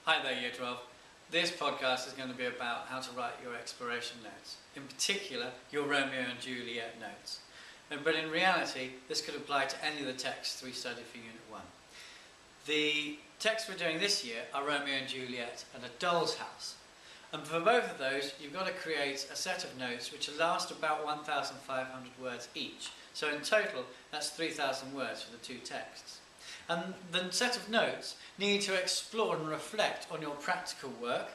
Hi there, Year 12. This podcast is going to be about how to write your exploration notes, in particular your Romeo and Juliet notes. But in reality, this could apply to any of the texts we study for Unit 1. The texts we're doing this year are Romeo and Juliet and A Doll's House. And for both of those, you've got to create a set of notes which last about 1,500 words each. So in total, that's 3,000 words for the two texts. And the set of notes need to explore and reflect on your practical work,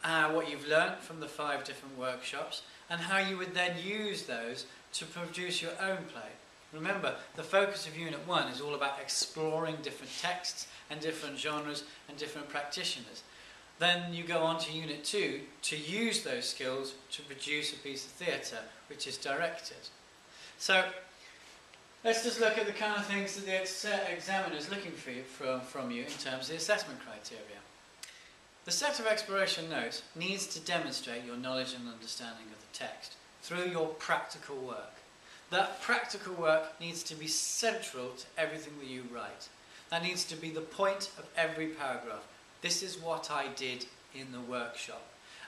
what you've learnt from the 5 different workshops, and how you would then use those to produce your own play. Remember, the focus of Unit 1 is all about exploring different texts and different genres and different practitioners. Then you go on to Unit 2 to use those skills to produce a piece of theatre which is directed. So, let's just look at the kind of things that the examiner is looking for from you in terms of the assessment criteria. The set of exploration notes needs to demonstrate your knowledge and understanding of the text through your practical work. That practical work needs to be central to everything that you write. That needs to be the point of every paragraph. This is what I did in the workshop.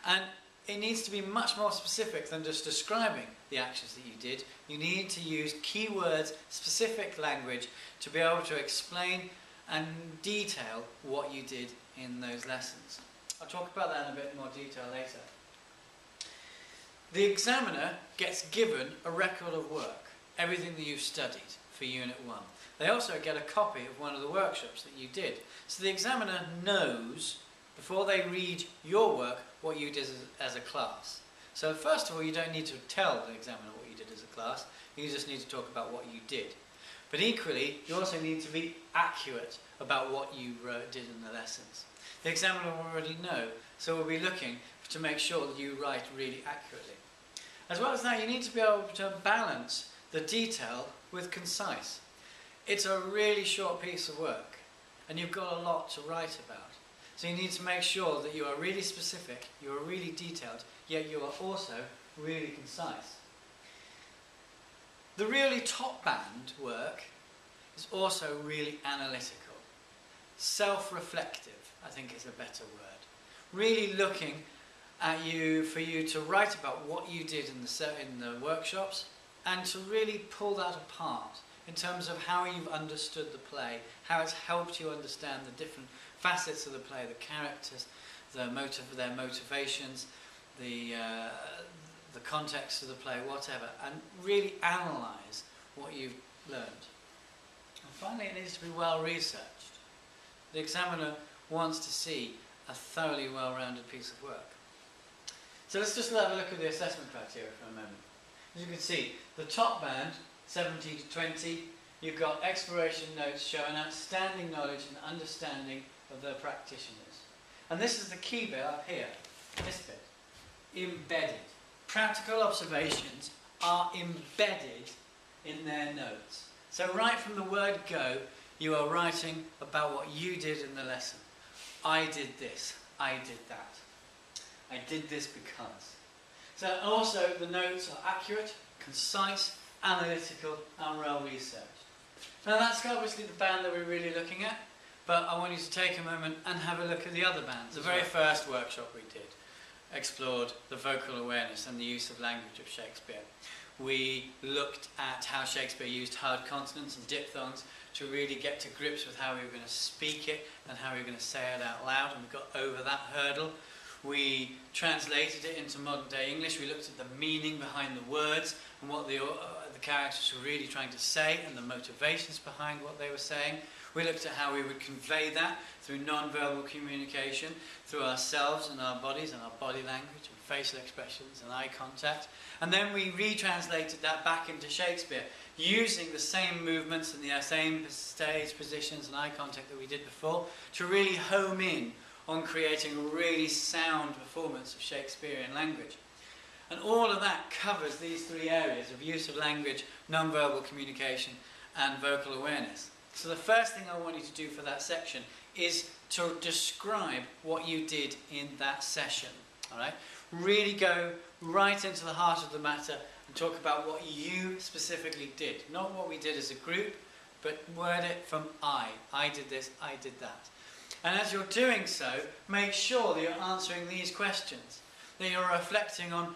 And it needs to be much more specific than just describing the actions that you did. You need to use keywords, specific language to be able to explain and detail what you did in those lessons. I'll talk about that in a bit more detail later. The examiner gets given a record of work, everything that you've studied for Unit 1. They also get a copy of one of the workshops that you did. So the examiner knows, before they read your work, what you did as a class. So first of all, you don't need to tell the examiner what you did as a class, you just need to talk about what you did. But equally, you also need to be accurate about what you did in the lessons. The examiner will already know, so we'll be looking to make sure that you write really accurately. As well as that, you need to be able to balance the detail with concise. It's a really short piece of work, and you've got a lot to write about. So you need to make sure that you are really specific, you are really detailed, yet you are also really concise. The really top band work is also really analytical. Self-reflective, I think is a better word. Really looking at you, for you to write about what you did in the workshops, and to really pull that apart in terms of how you've understood the play, how it's helped you understand the different facets of the play, the characters, their motivations, the context of the play, whatever, and really analyse what you've learned. And finally, it needs to be well researched. The examiner wants to see a thoroughly well-rounded piece of work. So let's just have a look at the assessment criteria for a moment. As you can see, the top band, 17 to 20, you've got exploration notes showing outstanding knowledge and understanding of the practitioners. And this is the key bit up here, this bit, embedded. Practical observations are embedded in their notes. So right from the word go, you are writing about what you did in the lesson. I did this, I did that. I did this because. So also the notes are accurate, concise, analytical and well researched. Now that's obviously the band that we're really looking at, but I want you to take a moment and have a look at the other bands. The very first workshop we did explored the vocal awareness and the use of language of Shakespeare. We looked at how Shakespeare used hard consonants and diphthongs to really get to grips with how we were going to speak it and how we were going to say it out loud, and we got over that hurdle. We translated it into modern day English. We looked at the meaning behind the words and what the characters were really trying to say and the motivations behind what they were saying. We looked at how we would convey that through non-verbal communication, through ourselves and our bodies and our body language and facial expressions and eye contact. And then we retranslated that back into Shakespeare, using the same movements and the same stage positions and eye contact that we did before to really home in on creating a really sound performance of Shakespearean language. And all of that covers these 3 areas of use of language, non-verbal communication and vocal awareness. So the first thing I want you to do for that section is to describe what you did in that session. All right? Really go right into the heart of the matter and talk about what you specifically did. Not what we did as a group, but word it from I. I did this, I did that. And as you're doing so, make sure that you're answering these questions, that you're reflecting on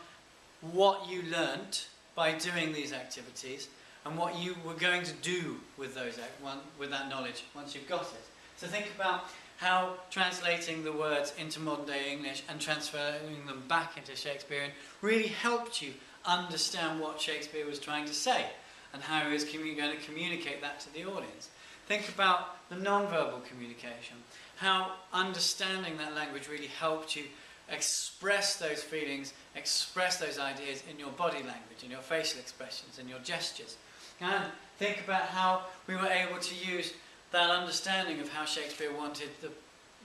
what you learnt by doing these activities and what you were going to do with that knowledge once you've got it. So think about how translating the words into modern day English and transferring them back into Shakespearean really helped you understand what Shakespeare was trying to say and how he was going to communicate that to the audience. Think about the non-verbal communication, how understanding that language really helped you express those feelings, express those ideas in your body language, in your facial expressions, in your gestures. And think about how we were able to use that understanding of how Shakespeare wanted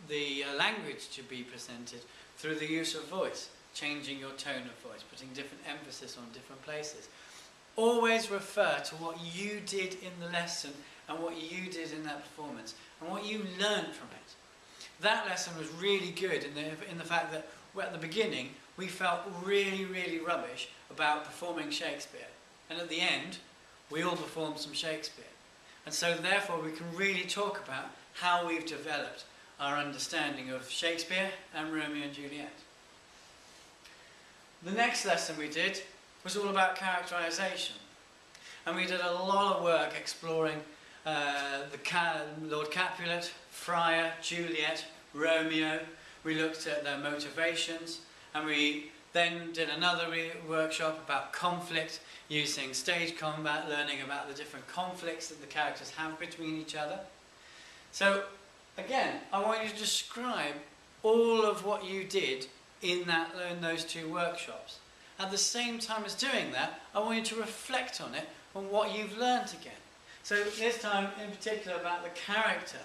the language to be presented through the use of voice, changing your tone of voice, putting different emphasis on different places. Always refer to what you did in the lesson and what you did in that performance and what you learned from it. That lesson was really good in the fact that at the beginning we felt really, really rubbish about performing Shakespeare. And at the end, we all performed some Shakespeare. And so therefore we can really talk about how we've developed our understanding of Shakespeare and Romeo and Juliet. The next lesson we did was all about characterisation. And we did a lot of work exploring Lord Capulet, Friar, Juliet, Romeo. We looked at their motivations, and we then did another workshop about conflict, using stage combat, learning about the different conflicts that the characters have between each other. So again, I want you to describe all of what you did in those two workshops. At the same time as doing that, I want you to reflect on it, on what you've learnt again. So this time in particular about the character.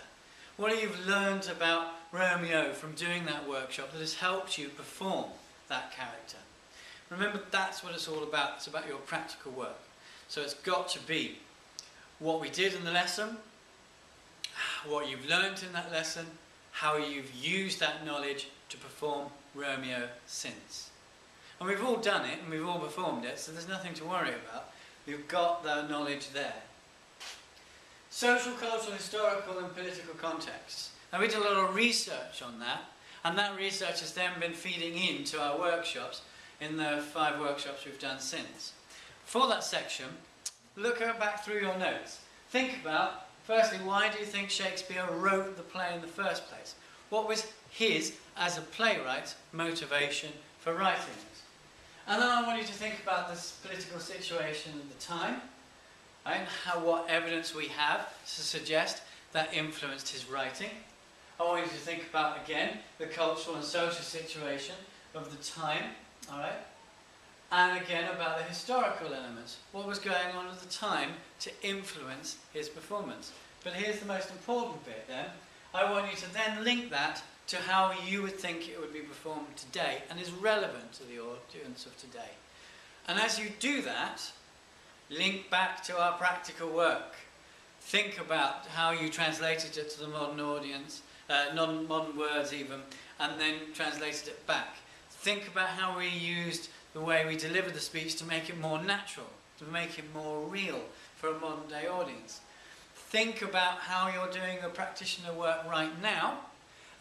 What have you learned about Romeo from doing that workshop that has helped you perform that character? Remember, that's what it's all about. It's about your practical work. So it's got to be what we did in the lesson, what you've learnt in that lesson, how you've used that knowledge to perform Romeo since. And we've all done it and we've all performed it, so there's nothing to worry about. We've got the knowledge there. Social, cultural, historical and political contexts. Now we did a lot of research on that, and that research has then been feeding into our workshops in the 5 workshops we've done since. For that section, look back through your notes. Think about, firstly, why do you think Shakespeare wrote the play in the first place? What was his, as a playwright, motivation for writing it? And then I want you to think about this political situation at the time, and what evidence we have to suggest that influenced his writing. I want you to think about, again, the cultural and social situation of the time, alright? And again, about the historical elements. What was going on at the time to influence his performance? But here's the most important bit then. I want you to then link that to how you would think it would be performed today and is relevant to the audience of today. And as you do that, link back to our practical work. Think about how you translated it to the modern audience, non-modern words even, and then translated it back. Think about how we used the way we delivered the speech to make it more natural, to make it more real for a modern day audience. Think about how you're doing the practitioner work right now,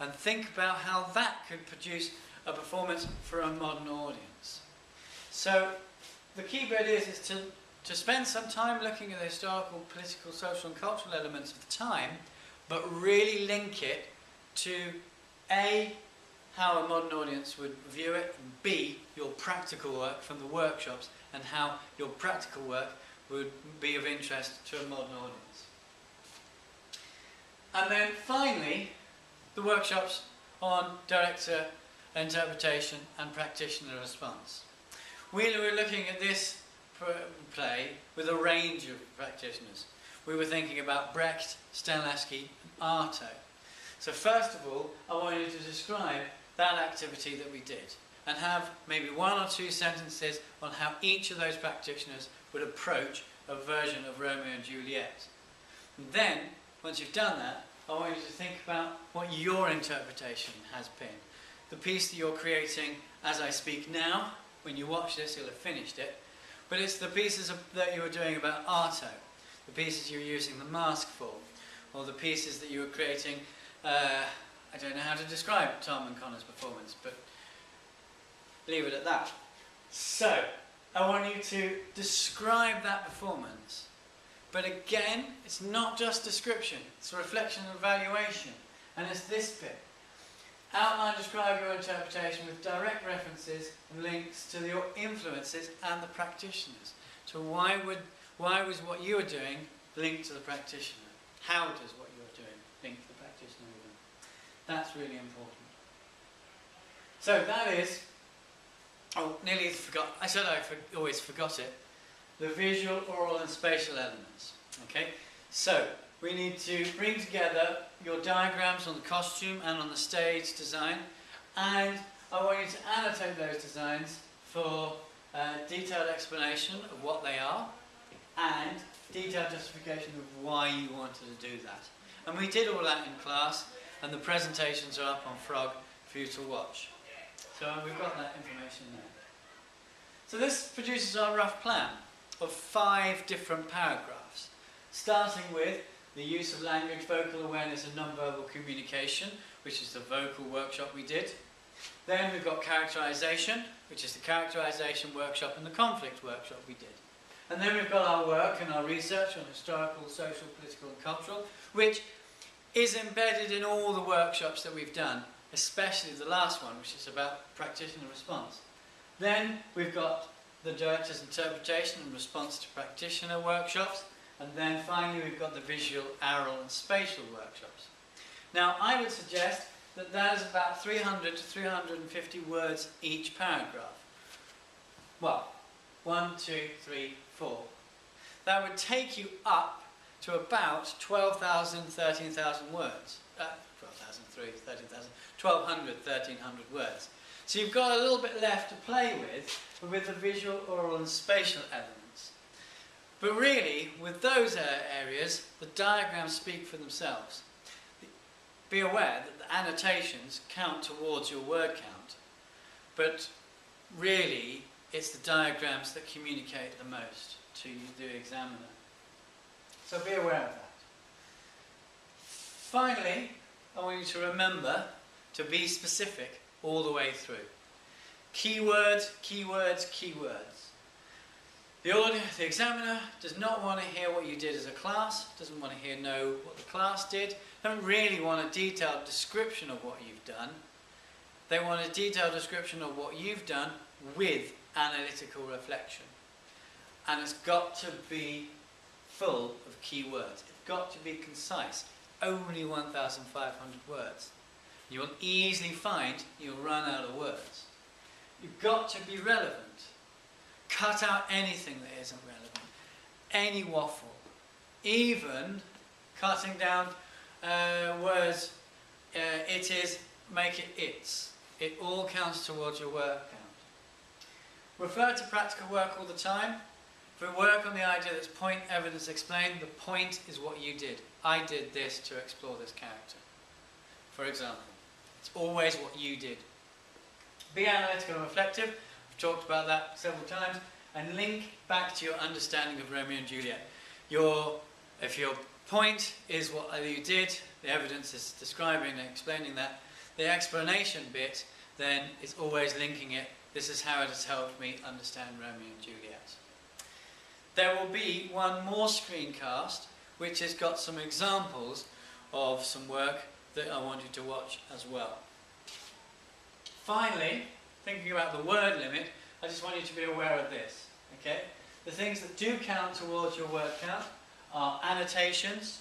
and think about how that could produce a performance for a modern audience. So the key bit is to spend some time looking at the historical, political, social and cultural elements of the time, but really link it to A, how a modern audience would view it, and B, your practical work from the workshops and how your practical work would be of interest to a modern audience. And then finally, the workshops on director interpretation and practitioner response. We were looking at this play with a range of practitioners. We were thinking about Brecht, Stanislavski and Artaud. So first of all, I want you to describe that activity that we did and have maybe 1 or 2 sentences on how each of those practitioners would approach a version of Romeo and Juliet. And then, once you've done that, I want you to think about what your interpretation has been. The piece that you're creating as I speak now. When you watch this, you'll have finished it. But it's the pieces that you were doing about Artaud, the pieces you were using the mask for, or the pieces that you were creating I don't know how to describe Tom and Connor's performance, but leave it at that. So, I want you to describe that performance. But again, it's not just description, it's reflection and evaluation. And it's this bit. Outline, describe your interpretation with direct references and links to your influences and the practitioners. So why was what you were doing linked to the practitioner? How does what you're doing link to the practitioner even? That's really important. So that is, nearly forgot, I said always forgot it, the visual, oral and spatial elements. Okay, so we need to bring together your diagrams on the costume and on the stage design, and I want you to annotate those designs for detailed explanation of what they are and detailed justification of why you wanted to do that. And we did all that in class, and the presentations are up on Frog for you to watch. So we've got that information there. So this produces our rough plan of 5 different paragraphs, starting with the use of language, vocal awareness and non-verbal communication, which is the vocal workshop we did. Then we've got characterization, which is the characterization workshop and the conflict workshop we did. And then we've got our work and our research on historical, social, political and cultural, which is embedded in all the workshops that we've done, especially the last one, which is about practitioner response. Then we've got the director's interpretation and response to practitioner workshops, and then finally we've got the visual, oral and spatial workshops. Now I would suggest that that is about 300 to 350 words each paragraph. Well, 1, 2, 3, 4. That would take you up to about 12,000, 13,000 words. 12,000, 13,000, 1,200, 1,300 words. So you've got a little bit left to play with the visual, oral and spatial elements. But really, with those areas, the diagrams speak for themselves. Be aware that the annotations count towards your word count, but really, it's the diagrams that communicate the most to the examiner. So be aware of that. Finally, I want you to remember to be specific all the way through. Keywords, keywords, keywords. The examiner does not want to hear what you did as a class, doesn't want to know what the class did, don't really want a detailed description of what you've done. They want a detailed description of what you've done with analytical reflection. And it's got to be full of keywords. It's got to be concise. Only 1,500 words. You'll easily find you'll run out of words. You've got to be relevant. Cut out anything that isn't relevant. Any waffle. Even cutting down words, it is, make it its. It all counts towards your word count. Refer to practical work all the time. If we work on the idea that's point, evidence, explain, the point is what you did. I did this to explore this character. For example, it's always what you did. Be analytical and reflective. I've talked about that several times. And link back to your understanding of Romeo and Juliet. If your point is what you did, the evidence is describing and explaining that, the explanation bit then is always linking it. This is how it has helped me understand Romeo and Juliet. There will be one more screencast which has got some examples of some work that I want you to watch as well. Finally, thinking about the word limit, I just want you to be aware of this. Okay? The things that do count towards your word count are annotations,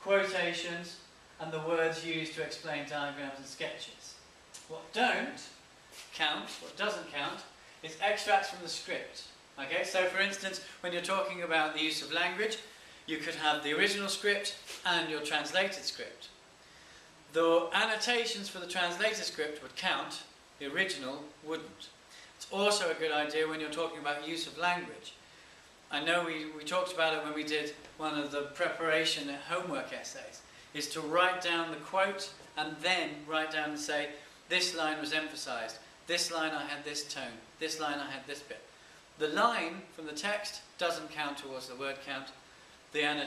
quotations, and the words used to explain diagrams and sketches. What don't count, what doesn't count, is extracts from the script. Okay? So for instance, when you're talking about the use of language, you could have the original script and your translated script. The annotations for the translated script would count, the original wouldn't. It's also a good idea when you're talking about use of language. I know we talked about it when we did one of the preparation homework essays, is to write down the quote and then write down and say, this line was emphasised, this line I had this tone, this line I had this bit. The line from the text doesn't count towards the word count, the annotation